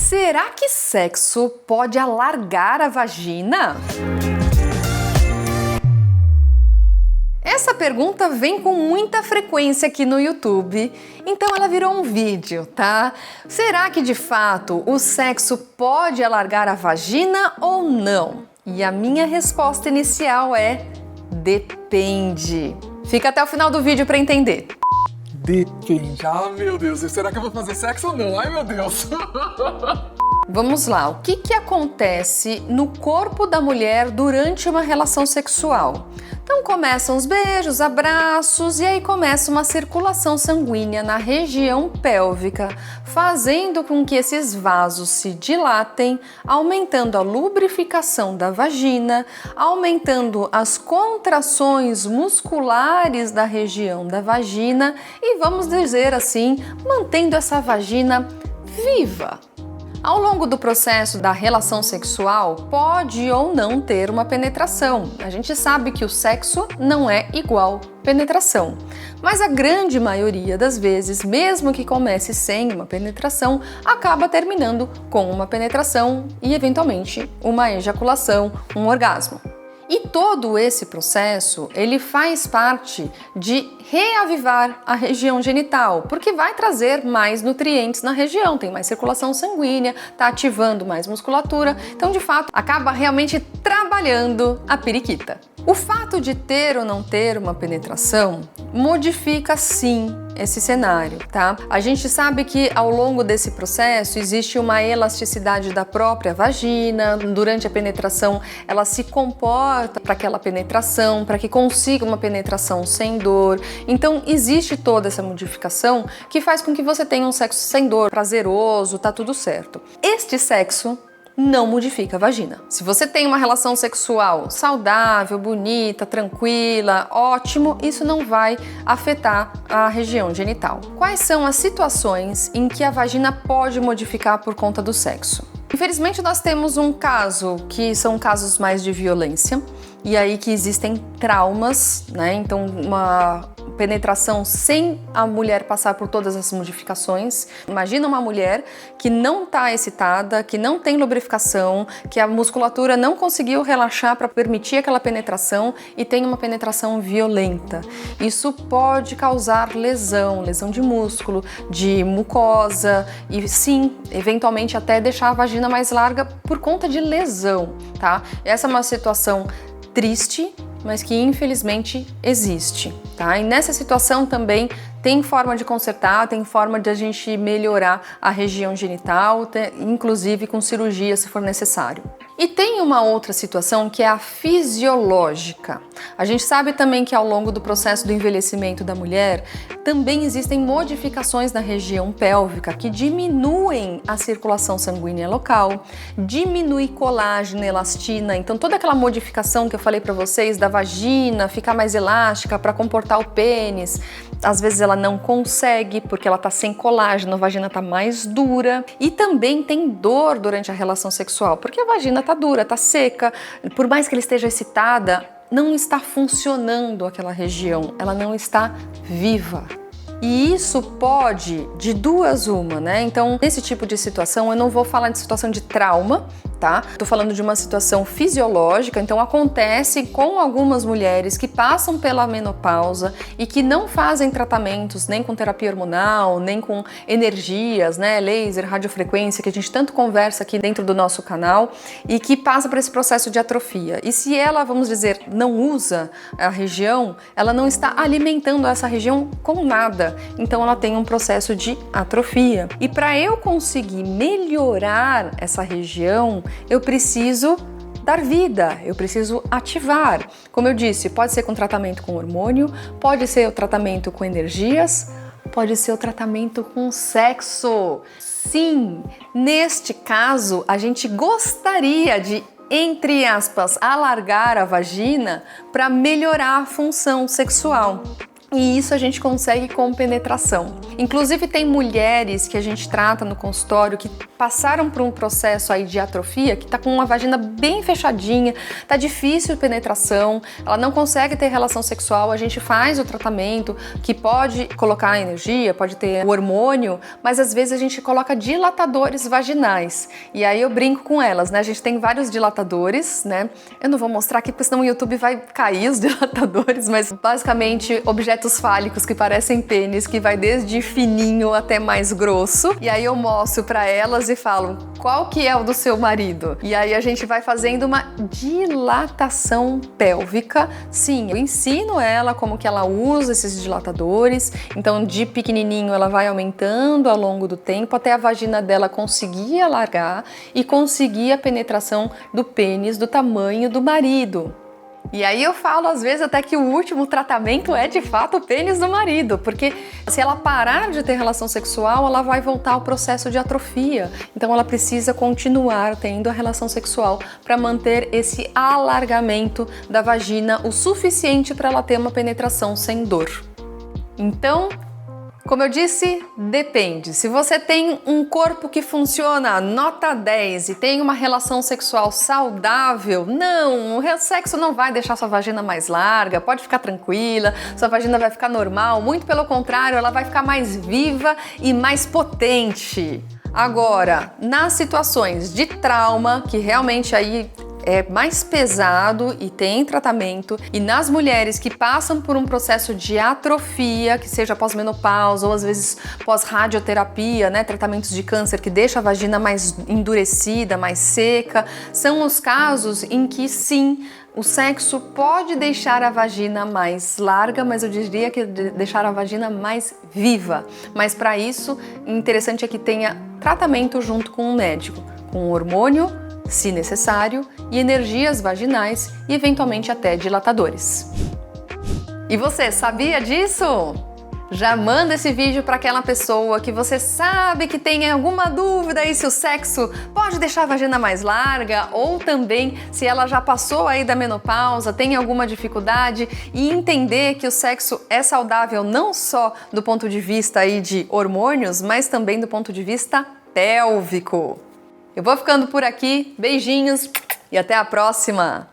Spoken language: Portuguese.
Será que sexo pode alargar a vagina? Essa pergunta vem com muita frequência aqui no YouTube, então ela virou um vídeo, tá? Será que de fato o sexo pode alargar a vagina ou não? E a minha resposta inicial é: depende. Fica até o final do vídeo para entender. Depende. Ah, meu Deus, será que eu vou fazer sexo ou não? Ai, meu Deus. Vamos lá, o que acontece no corpo da mulher durante uma relação sexual? Então começam os beijos, abraços e aí começa uma circulação sanguínea na região pélvica, fazendo com que esses vasos se dilatem, aumentando a lubrificação da vagina, aumentando as contrações musculares da região da vagina e, vamos dizer assim, mantendo essa vagina viva. Ao longo do processo da relação sexual, pode ou não ter uma penetração. A gente sabe que o sexo não é igual penetração, mas a grande maioria das vezes, mesmo que comece sem uma penetração, acaba terminando com uma penetração e, eventualmente, uma ejaculação, um orgasmo. E todo esse processo, ele faz parte de reavivar a região genital, porque vai trazer mais nutrientes na região, tem mais circulação sanguínea, tá ativando mais musculatura, então de fato acaba realmente trabalhando a periquita. O fato de ter ou não ter uma penetração modifica sim esse cenário, tá? A gente sabe que ao longo desse processo existe uma elasticidade da própria vagina, durante a penetração ela se comporta para aquela penetração, para que consiga uma penetração sem dor. Então existe toda essa modificação que faz com que você tenha um sexo sem dor, prazeroso, tá tudo certo. Este sexo não modifica a vagina. Se você tem uma relação sexual saudável, bonita, tranquila, ótimo, isso não vai afetar a região genital. Quais são as situações em que a vagina pode modificar por conta do sexo? Infelizmente nós temos um caso que são casos mais de violência e aí que existem traumas, né? Então uma penetração sem a mulher passar por todas as modificações. Imagina uma mulher que não está excitada, que não tem lubrificação, que a musculatura não conseguiu relaxar para permitir aquela penetração e tem uma penetração violenta. Isso pode causar lesão de músculo, de mucosa e sim, eventualmente até deixar a vagina mais larga por conta de lesão, tá? Essa é uma situação triste, mas que infelizmente existe, tá? E nessa situação também tem forma de consertar, tem forma de a gente melhorar a região genital, inclusive com cirurgia se for necessário. E tem uma outra situação que é a fisiológica. A gente sabe também que ao longo do processo do envelhecimento da mulher, também existem modificações na região pélvica que diminuem a circulação sanguínea local, diminui colágeno, elastina, então toda aquela modificação que eu falei para vocês da vagina ficar mais elástica para comportar o pênis, às vezes ela não consegue porque ela tá sem colágeno, a vagina tá mais dura e também tem dor durante a relação sexual, porque a vagina tá dura, tá seca, por mais que ela esteja excitada, não está funcionando aquela região, ela não está viva. E isso pode, de duas uma, né? Então, nesse tipo de situação, eu não vou falar de situação de trauma, tá? Tô falando de uma situação fisiológica, então acontece com algumas mulheres que passam pela menopausa e que não fazem tratamentos nem com terapia hormonal, nem com energias, né? Laser, radiofrequência, que a gente tanto conversa aqui dentro do nosso canal e que passa por esse processo de atrofia. E se ela, vamos dizer, não usa a região, ela não está alimentando essa região com nada. Então ela tem um processo de atrofia. E para eu conseguir melhorar essa região, eu preciso dar vida, eu preciso ativar. Como eu disse, pode ser com tratamento com hormônio, pode ser o tratamento com energias, pode ser o tratamento com sexo. Sim, neste caso, a gente gostaria de, entre aspas, alargar a vagina para melhorar a função sexual. E isso a gente consegue com penetração. Inclusive tem mulheres que a gente trata no consultório que passaram por um processo aí de atrofia, que tá com uma vagina bem fechadinha, tá difícil de penetração, ela não consegue ter relação sexual, a gente faz o tratamento que pode colocar energia, pode ter o hormônio, mas às vezes a gente coloca dilatadores vaginais. E aí eu brinco com elas, né? A gente tem vários dilatadores, né? Eu não vou mostrar aqui porque senão o YouTube vai cair os dilatadores, mas basicamente objetos fálicos que parecem pênis, que vai desde fininho até mais grosso. E aí eu mostro para elas e falo, qual que é o do seu marido? E aí a gente vai fazendo uma dilatação pélvica. Sim, eu ensino ela como que ela usa esses dilatadores. Então de pequenininho ela vai aumentando ao longo do tempo até a vagina dela conseguir alargar e conseguir a penetração do pênis do tamanho do marido. E aí eu falo às vezes até que o último tratamento é de fato o pênis do marido, porque se ela parar de ter relação sexual, ela vai voltar ao processo de atrofia. Então ela precisa continuar tendo a relação sexual para manter esse alargamento da vagina o suficiente para ela ter uma penetração sem dor. Então, como eu disse, depende. Se você tem um corpo que funciona nota 10 e tem uma relação sexual saudável, não, o sexo não vai deixar sua vagina mais larga, pode ficar tranquila, sua vagina vai ficar normal, muito pelo contrário, ela vai ficar mais viva e mais potente. Agora, nas situações de trauma, que realmente aí é mais pesado e tem tratamento, e nas mulheres que passam por um processo de atrofia, que seja pós-menopausa ou às vezes pós-radioterapia, né, tratamentos de câncer que deixa a vagina mais endurecida, mais seca, são os casos em que sim, o sexo pode deixar a vagina mais larga, mas eu diria que deixar a vagina mais viva. Mas para isso, interessante é que tenha tratamento junto com um médico, com hormônio, se necessário, e energias vaginais e eventualmente até dilatadores. E você sabia disso? Já manda esse vídeo para aquela pessoa que você sabe que tem alguma dúvida aí se o sexo pode deixar a vagina mais larga, ou também se ela já passou aí da menopausa, tem alguma dificuldade, e entender que o sexo é saudável não só do ponto de vista aí de hormônios, mas também do ponto de vista pélvico. Eu vou ficando por aqui, beijinhos e até a próxima!